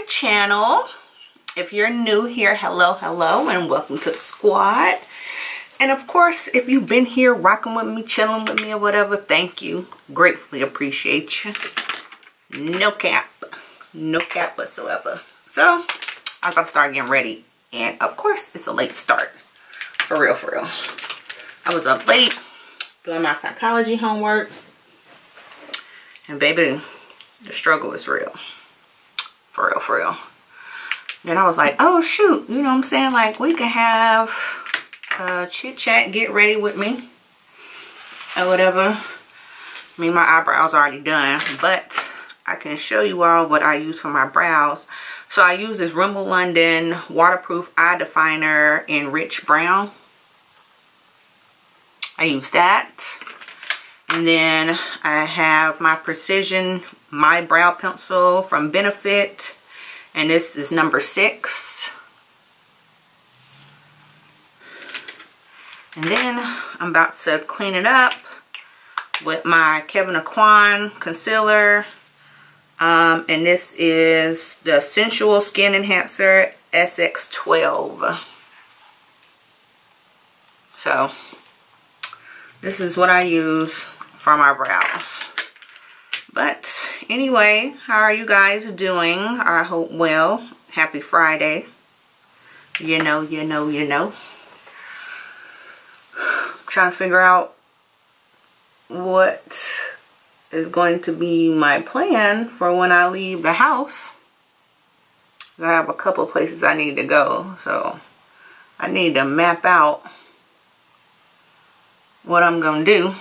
channel. If you're new here, hello and welcome to the squad. And of course, if you've been here rocking with me, chilling with me or whatever, thank you. Gratefully appreciate you. No cap whatsoever. So I'm about to start getting ready, and of course it's a late start. For real. I was up late doing my psychology homework, and baby, the struggle is real. For real. Then I was like, oh shoot, you know what I'm saying? Like, we can have a chit chat, get ready with me or whatever. I mean, my eyebrows are already done, but I can show you all what I use for my brows. So I use this Rimmel London waterproof eye definer in rich brown. I use that. And then I have my Precision My Brow Pencil from Benefit. And this is number 6. And then I'm about to clean it up with my Kevyn Aucoin concealer. And this is the Sensual Skin Enhancer SX12. So this is what I use for my brows. But anyway, how are you guys doing? I hope well. Happy Friday. You know. I'm trying to figure out what is going to be my plan for when I leave the house. I have a couple of places I need to go, so I need to map out what I'm going to do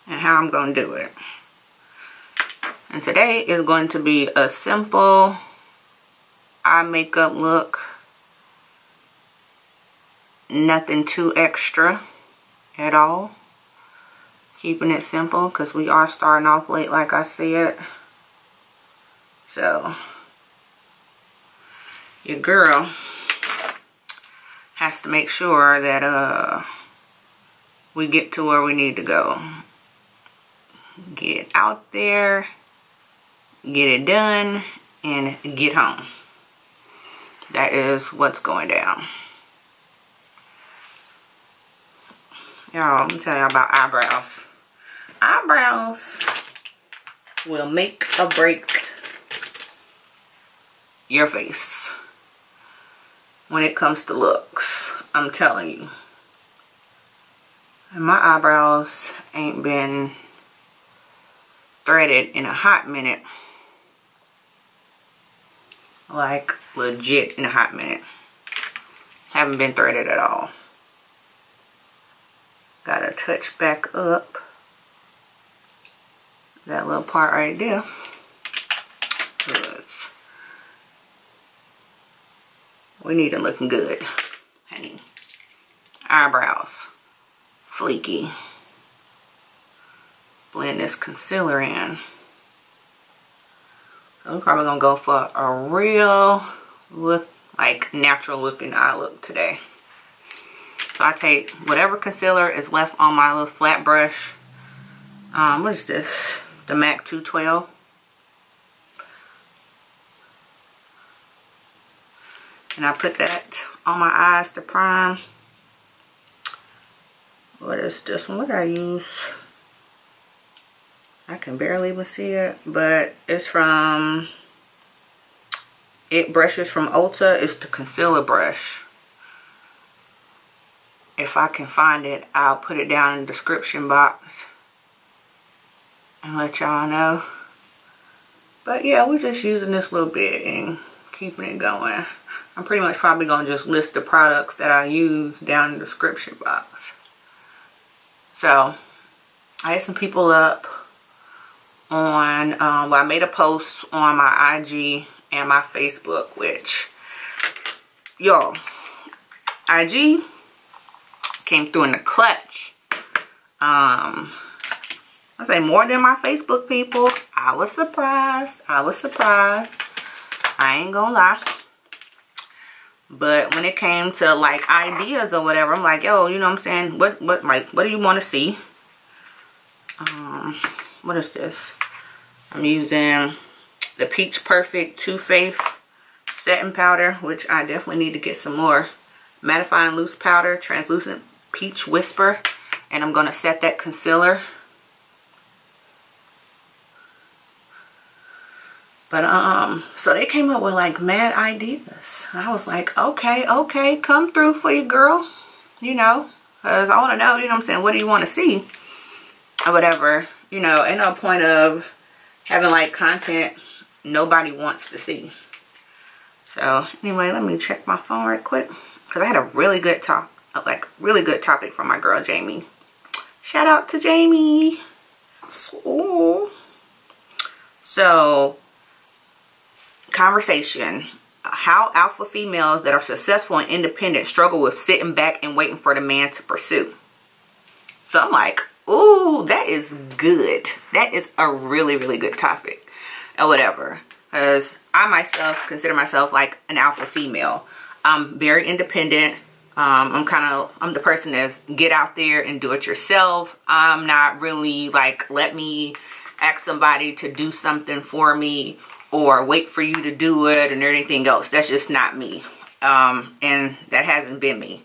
and how I'm going to do it. And today is going to be a simple eye makeup look. Nothing too extra at all. Keeping it simple because we are starting off late, like I said. So your girl has to make sure that we get to where we need to go. Get out there, get it done, and get home. That is what's going down. Y'all, let me tell y'all about eyebrows. Eyebrows will make or break your face when it comes to looks. I'm telling you. And my eyebrows ain't been threaded in a hot minute. Like, legit in a hot minute. Haven't been threaded at all. Gotta touch back up that little part right there. Cause we need it looking good, honey. Eyebrows, fleeky. Blend this concealer in. So I'm probably gonna go for a real look, like natural looking eye look today. So I take whatever concealer is left on my little flat brush. What is this? The MAC 212. And I put that on my eyes to prime. What is this one? What did I use? I can barely even see it, but it's from It Brushes from Ulta. It's the concealer brush. If I can find it, I'll put it down in the description box and let y'all know. But yeah, we're just using this little bit and keeping it going. I'm pretty much probably going to just list the products that I use down in the description box. So I had some people up on, well, I made a post on my IG and my Facebook, which, y'all, IG came through in the clutch. I say more than my Facebook people. I was surprised. I ain't gonna lie. But when it came to like ideas or whatever, I'm like, yo, you know what I'm saying? What do you want to see? What is this? I'm using the Peach Perfect Too Faced setting powder, which I definitely need to get some more. Mattifying loose powder, translucent peach whisper, and I'm gonna set that concealer. But so they came up with like mad ideas. I was like, okay, come through for you, girl. You know, because I want to know, you know what I'm saying, what do you want to see or whatever. You know, ain't no point of having like content nobody wants to see. So anyway, let me check my phone right quick, because I had a really good topic from my girl Jamie. Shout out to Jamie. So conversation: how alpha females that are successful and independent struggle with sitting back and waiting for the man to pursue. So I'm like, ooh, that is good. That is a really, really good topic or whatever. Because I myself consider myself like an alpha female. I'm very independent. I'm the person that's get out there and do it yourself. I'm not really like, let me ask somebody to do something for me or wait for you to do it and anything else. That's just not me. And that hasn't been me.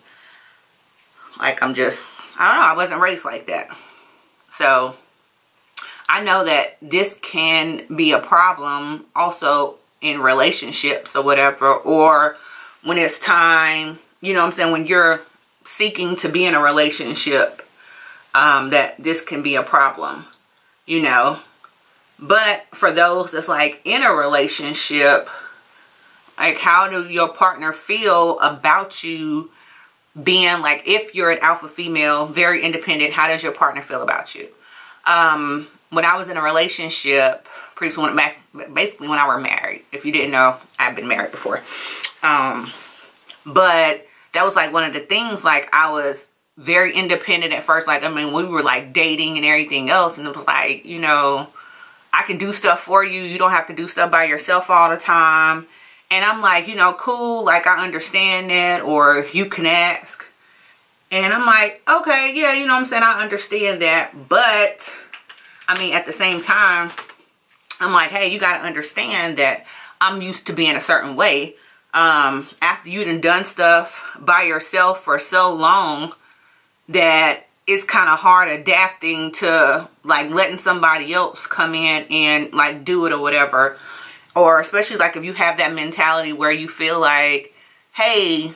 Like, I don't know, I wasn't raised like that. So I know that this can be a problem also in relationships or whatever, or when it's time, you know what I'm saying, when you're seeking to be in a relationship, that this can be a problem, you know. But for those that's like in a relationship, like, how do your partner feel about you being like, if you're an alpha female, very independent, how does your partner feel about you? When I was in a relationship, basically when I were married. If you didn't know, I've been married before. But that was like one of the things, like, I was very independent at first. Like, I mean, we were like dating and everything else, and it was like, you know, I can do stuff for you. You don't have to do stuff by yourself all the time. And I'm like, you know, cool, like, I understand that, or you can ask. And I'm like, okay, yeah, you know what I'm saying, I understand that. But I mean, at the same time, I'm like, hey, you got to understand that I'm used to being a certain way. After you done stuff by yourself for so long, that it's kind of hard adapting to like letting somebody else come in and like do it or whatever. Or especially like if you have that mentality where you feel like, hey,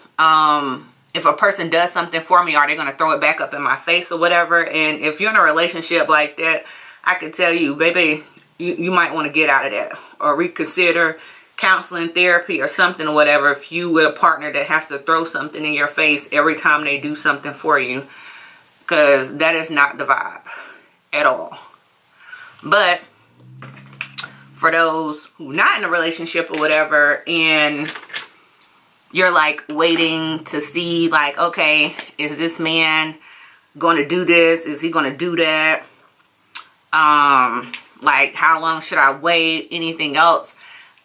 if a person does something for me, are they going to throw it back up in my face or whatever? And if you're in a relationship like that, I can tell you, baby, you might want to get out of that or reconsider counseling, therapy, or something or whatever, if you with a partner that has to throw something in your face every time they do something for you, because that is not the vibe at all. But for those who not in a relationship or whatever, and you're like waiting to see like, okay, is this man going to do this? Is he going to do that? Like, how long should I wait? Anything else?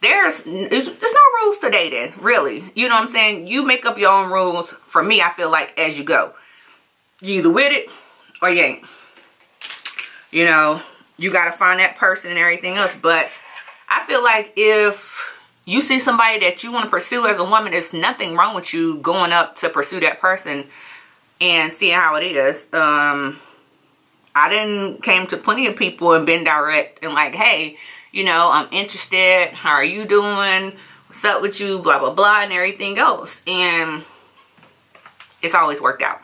There's no rules to dating, really. You know what I'm saying? You make up your own rules. For me, I feel like as you go. You either with it or you ain't. You know, you got to find that person and everything else. But I feel like if you see somebody that you want to pursue as a woman, there's nothing wrong with you going up to pursue that person and seeing how it is. I done came to plenty of people and been direct and like, hey, you know, I'm interested. How are you doing? What's up with you? Blah, blah, blah, and everything else. And it's always worked out.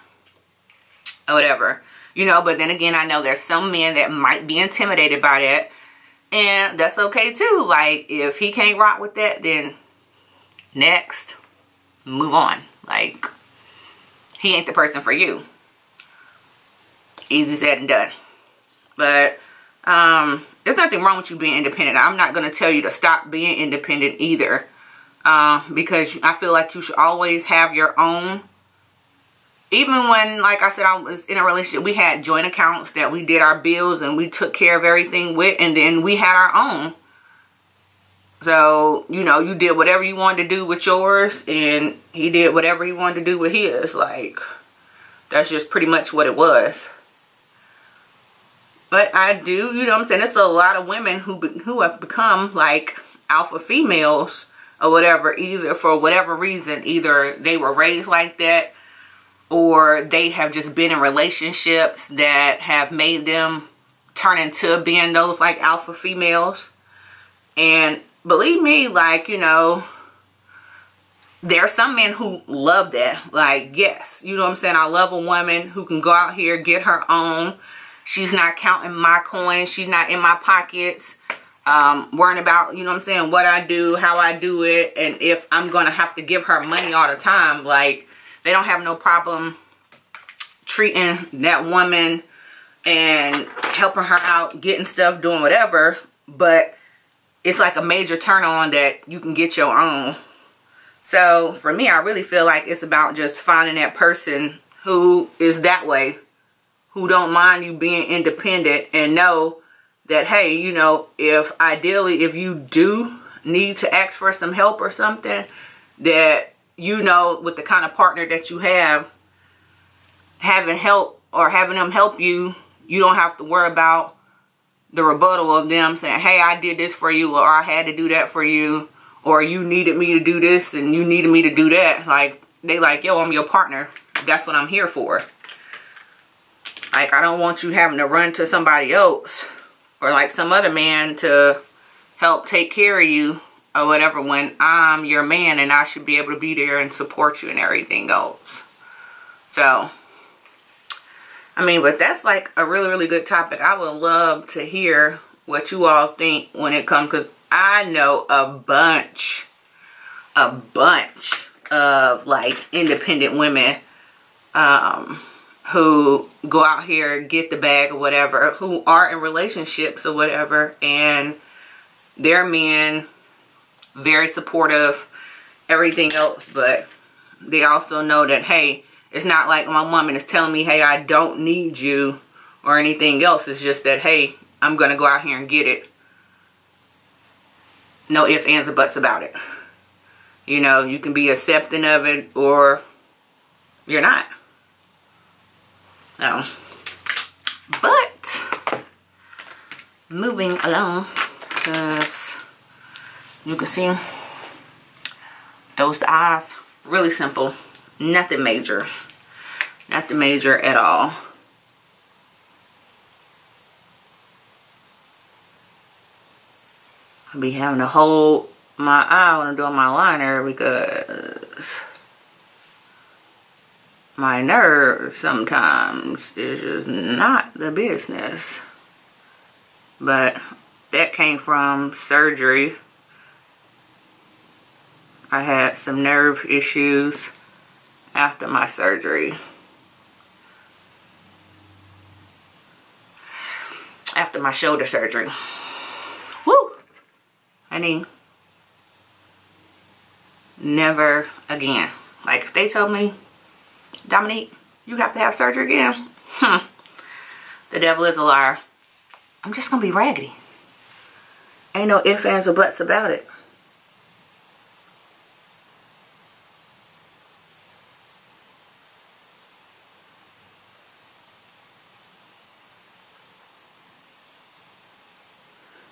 Or whatever. You know, but then again, I know there's some men that might be intimidated by that. And that's okay too. Like, if he can't rock with that, then next, move on. Like, he ain't the person for you. Easy said and done. But there's nothing wrong with you being independent. I'm not going to tell you to stop being independent either. Because I feel like you should always have your own. Even when, like I said, I was in a relationship, we had joint accounts that we did our bills and we took care of everything with, and then we had our own. So, you know, you did whatever you wanted to do with yours, and he did whatever he wanted to do with his. Like, that's just pretty much what it was. But I do, you know what I'm saying, there's a lot of women who have become, like, alpha females or whatever, either for whatever reason, either they were raised like that or they have just been in relationships that have made them turn into being those like alpha females. And believe me, like, you know, there are some men who love that. Like, yes, you know what I'm saying? I love a woman who can go out here, get her own. She's not counting my coins. She's not in my pockets, worrying about, you know what I'm saying, what I do, how I do it, and if I'm going to have to give her money all the time. Like, they don't have no problem treating that woman and helping her out, getting stuff, doing whatever. But it's like a major turn on that you can get your own. So for me, I really feel like it's about just finding that person who is that way, who don't mind you being independent, and know that, hey, you know, if ideally, if you do need to ask for some help or something, that, you know, with the kind of partner that you have, having help or having them help you, you don't have to worry about the rebuttal of them saying, hey, I did this for you, or I had to do that for you, or you needed me to do this and you needed me to do that. Like, they like, yo, I'm your partner. That's what I'm here for. Like, I don't want you having to run to somebody else or like some other man to help take care of you or whatever, when I'm your man and I should be able to be there and support you and everything else. So, I mean, but that's like a really, really good topic. I would love to hear what you all think when it comes, because I know a bunch of like independent women who go out here, get the bag or whatever, who are in relationships or whatever, and their men very supportive, everything else, but they also know that, hey, it's not like my woman is telling me, hey, I don't need you or anything else. It's just that, hey, I'm going to go out here and get it. No ifs, ands, or buts about it. You know, you can be accepting of it or you're not. No. But, moving along, because you can see those eyes, really simple. Nothing major. Nothing major at all. I'll be having to hold my eye when I'm doing my liner because my nerves sometimes is just not the business. But that came from surgery. I had some nerve issues after my surgery. After my shoulder surgery. Woo! Honey, never again. Like, if they told me, Dominique, you have to have surgery again, the devil is a liar. I'm just gonna be raggedy. Ain't no ifs, ands, or buts about it.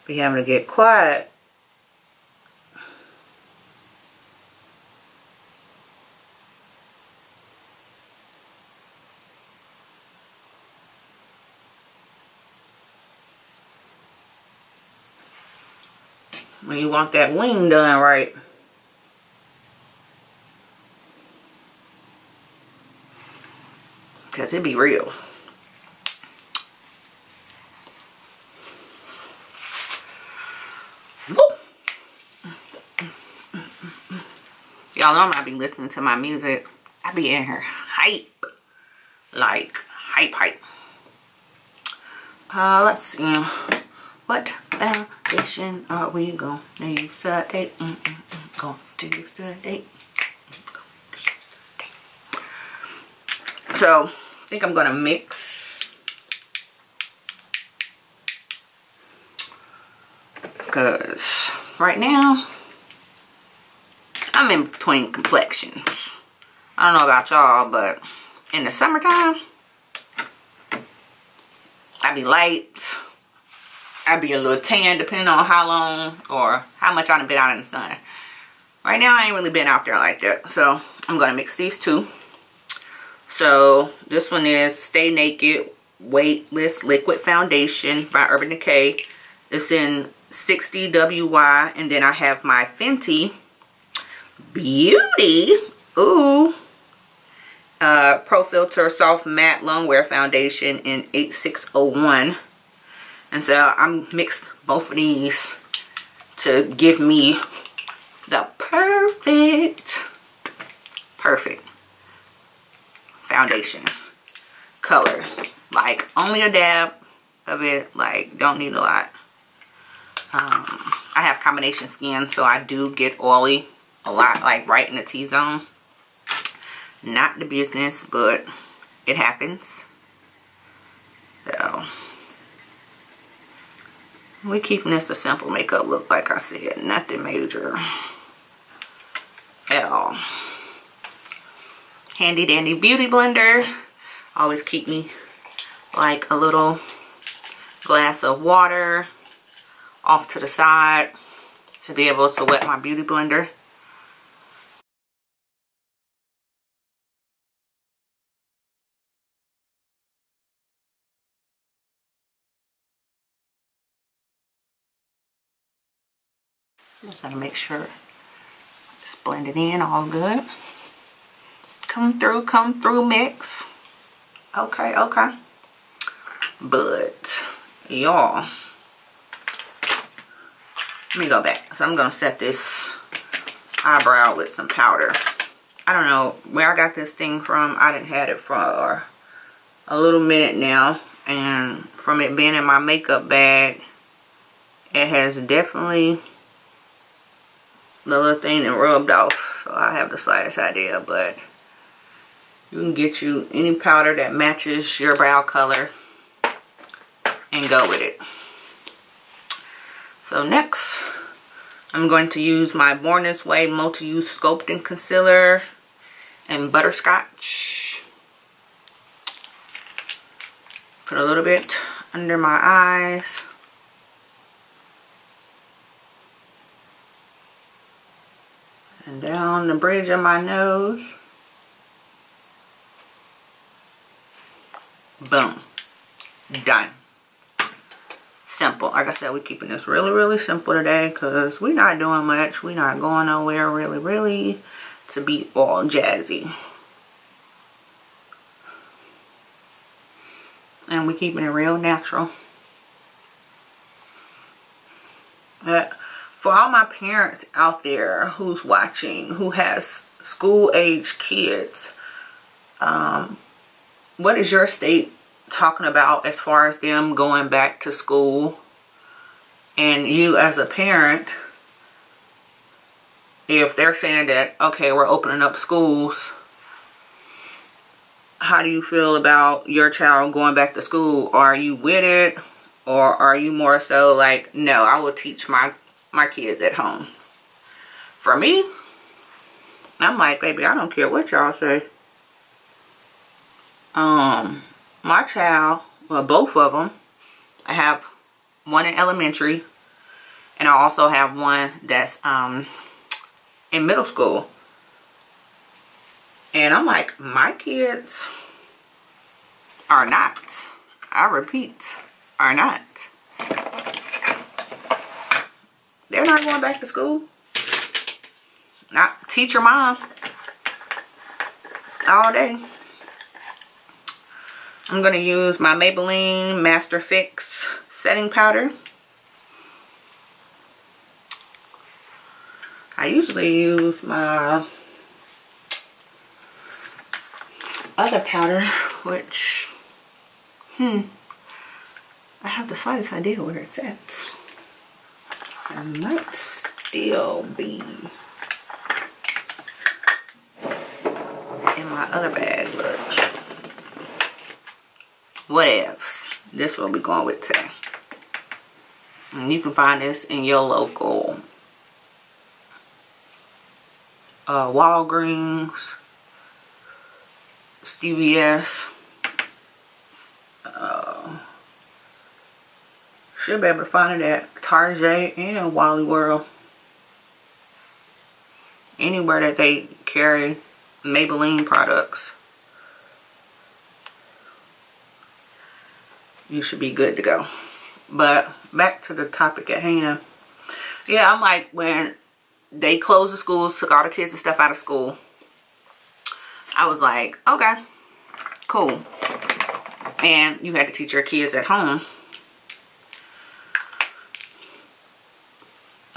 Be having to get quiet. When you want that wing done right. Because it be real. Y'all know I be listening to my music. I be in here hype. Like, hype. Let's see. What foundation are we gonna use today? Going to use today. So, I think I'm gonna mix. Because right now, I'm in between complexions. I don't know about y'all, but in the summertime, I be light. I'd be a little tan depending on how long or how much I've been out in the sun. Right now, I ain't really been out there like that. So, I'm going to mix these two. So, this one is Stay Naked Weightless Liquid Foundation by Urban Decay. It's in 60 WY. And then I have my Fenty Beauty. Ooh. Pro Filter Soft Matte Longwear Foundation in 8601. And so I'm mixed both of these to give me the perfect foundation color. Like only a dab of it, like don't need a lot. I have combination skin, so I do get oily a lot, like right in the T-zone. Not the business, but it happens. So we're keeping this a simple makeup look, like I said. Nothing major at all. Handy dandy beauty blender. Always keep me like a little glass of water off to the side to be able to wet my beauty blender. Just gotta make sure it's blended in all good. Come through mix. Okay, okay. But y'all, let me go back. So I'm gonna set this eyebrow with some powder. I don't know where I got this thing from. I didn't have it for a little minute now, and from it being in my makeup bag, it has definitely the little thing that rubbed off. So I have the slightest idea, but you can get you any powder that matches your brow color and go with it. So next, I'm going to use my Born This Way Multi-Use Sculpting Concealer and Butterscotch. Put a little bit under my eyes. And down the bridge of my nose. Boom. Done. Simple. Like I said, we're keeping this really, really simple today because we're not doing much. We're not going nowhere really to be all jazzy. And we're keeping it real natural. For all my parents out there who's watching, who has school-age kids, what is your state talking about as far as them going back to school? And you as a parent, if they're saying that, okay, we're opening up schools, how do you feel about your child going back to school? Are you with it? Or are you more so like, no, I will teach my kids at home? For me, I'm like, baby, I don't care what y'all say. My child, well, both of them, I have one in elementary, and I also have one that's in middle school. And I'm like, my kids are not, I repeat, are not. They're not going back to school. Not teacher mom all day. I'm going to use my Maybelline Master Fix setting powder. I usually use my other powder, which, I have the slightest idea where it's at. It might still be in my other bag, but whatevs. This will be going with today. And you can find this in your local Walgreens, CVS, Should be able to find it at Target and Wally World. Anywhere that they carry Maybelline products, you should be good to go. But back to the topic at hand. Yeah, I'm like, when they closed the schools, took all the kids and stuff out of school, I was like, okay, cool. And you had to teach your kids at home.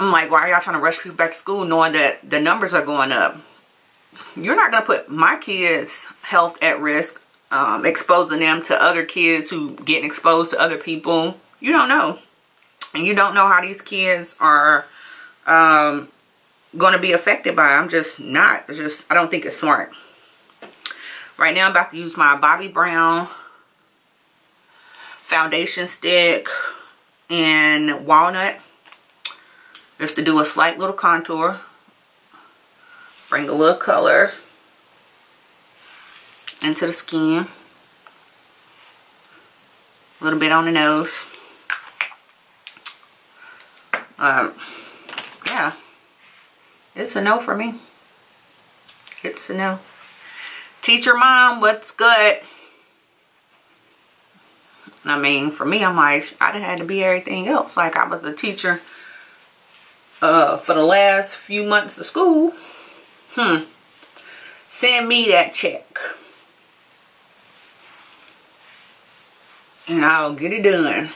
I'm like, why are y'all trying to rush people back to school knowing that the numbers are going up? You're not going to put my kids' health at risk, exposing them to other kids who getting exposed to other people. You don't know. And you don't know how these kids are going to be affected by it. I'm just not. It's just, I don't think it's smart. Right now I'm about to use my Bobbi Brown foundation stick in walnut. Just to do a slight little contour. Bring a little color into the skin. A little bit on the nose. Yeah. It's a no for me. It's a no. Teacher mom, what's good? I mean, for me, I'm like, I done had to be everything else. Like, I was a teacher for the last few months of school. Send me that check. And I'll get it done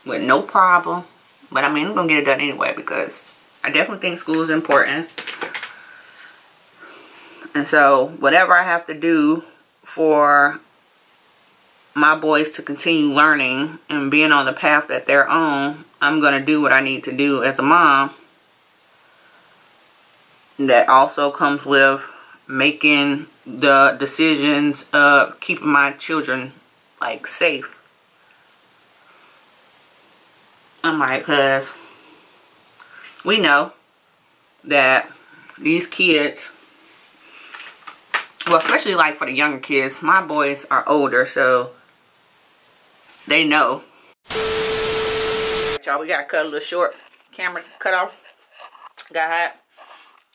with no problem. But I mean, I'm going to get it done anyway because I definitely think school is important. And so, whatever I have to do for my boys to continue learning and being on the path that they're on, I'm going to do what I need to do as a mom. That also comes with making the decisions of keeping my children, like, safe. I'm like, because we know that these kids, well, especially like for the younger kids, my boys are older, so they know. Y'all, we got to cut a little short. Camera cut off. Got hot.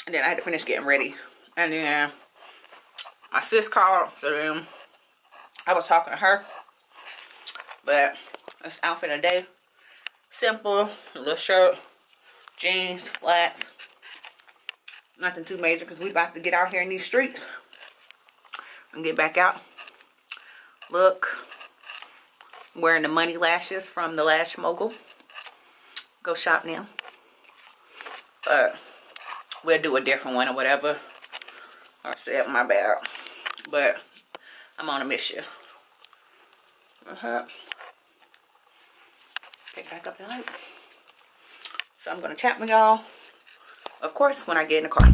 And then I had to finish getting ready. And then my sis called, so then I was talking to her. But this outfit of the day. Simple, a little shirt, jeans, flats. Nothing too major because we about to get out here in these streets. And get back out. Look. Wearing the money lashes from the Lash Mogul. Go shop now. But we'll do a different one or whatever. Or say my bad. But I'm on a mission. Pick back up the light. So I'm going to chat with y'all, of course, when I get in the car.